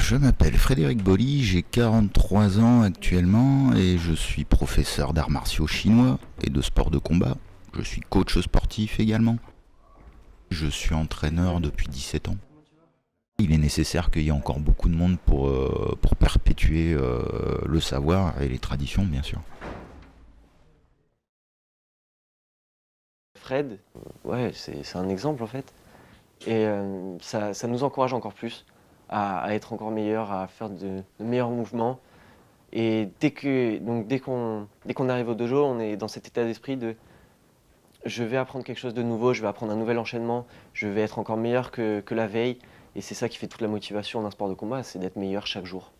Je m'appelle Frédéric Boly, j'ai 43 ans actuellement et je suis professeur d'arts martiaux chinois et de sport de combat. Je suis coach sportif également. Je suis entraîneur depuis 17 ans. Il est nécessaire qu'il y ait encore beaucoup de monde pour perpétuer le savoir et les traditions, bien sûr. Fred, ouais, c'est un exemple en fait. Et ça nous encourage encore plus à être encore meilleurs, à faire de meilleurs mouvements. Et dès qu'on arrive au dojo, on est dans cet état d'esprit de je vais apprendre quelque chose de nouveau, je vais apprendre un nouvel enchaînement, je vais être encore meilleur que la veille. Et c'est ça qui fait toute la motivation d'un sport de combat, c'est d'être meilleur chaque jour.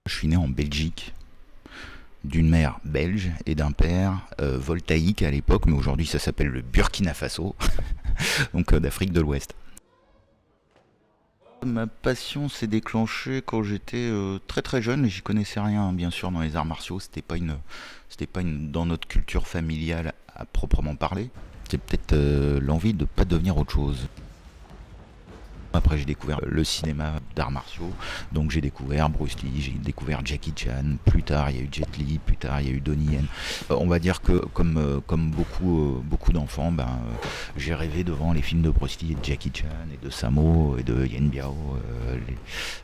Je suis né en Belgique, d'une mère belge et d'un père voltaïque à l'époque, mais aujourd'hui ça s'appelle le Burkina Faso, donc d'Afrique de l'Ouest. Ma passion s'est déclenchée quand j'étais très très jeune et j'y connaissais rien bien sûr dans les arts martiaux, c'était pas une dans notre culture familiale à proprement parler. C'est peut-être l'envie de ne pas devenir autre chose. Après j'ai découvert le cinéma d'arts martiaux, donc j'ai découvert Bruce Lee, j'ai découvert Jackie Chan, plus tard il y a eu Jet Li, plus tard il y a eu Donnie Yen. On va dire que comme beaucoup d'enfants, j'ai rêvé devant les films de Bruce Lee et de Jackie Chan et de Sammo et de Yen Biao,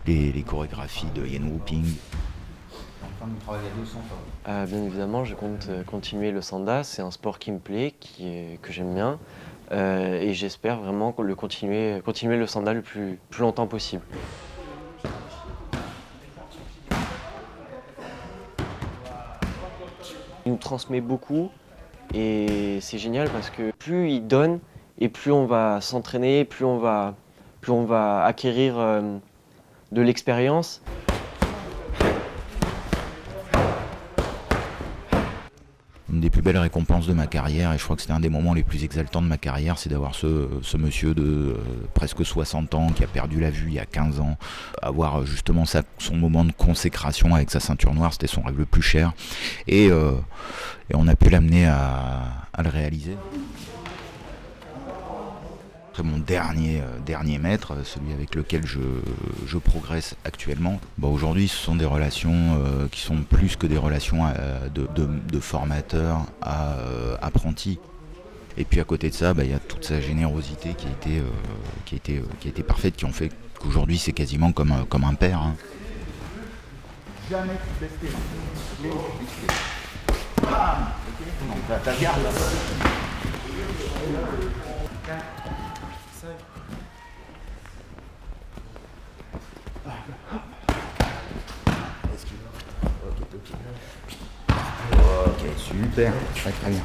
les chorégraphies de Yen Whooping. Bien évidemment, je compte continuer le sanda, c'est un sport qui me plaît, que j'aime bien. Et j'espère vraiment continuer le sanda le plus longtemps possible. Il nous transmet beaucoup et c'est génial parce que plus il donne et plus on va s'entraîner, plus on va acquérir de l'expérience. Une des plus belles récompenses de ma carrière, et je crois que c'était un des moments les plus exaltants de ma carrière, c'est d'avoir ce monsieur de presque 60 ans qui a perdu la vue il y a 15 ans, avoir justement son moment de consécration avec sa ceinture noire, c'était son rêve le plus cher, et on a pu l'amener à le réaliser. Après mon dernier maître, celui avec lequel je progresse actuellement, aujourd'hui ce sont des relations qui sont plus que des relations de formateur à apprenti. Et puis à côté de ça, il y a toute sa générosité qui a été parfaite, qui ont fait qu'aujourd'hui c'est quasiment comme un père. Hein. Jamais tu baisses tes mains. Donc ta garde là. Ok, super, très bien.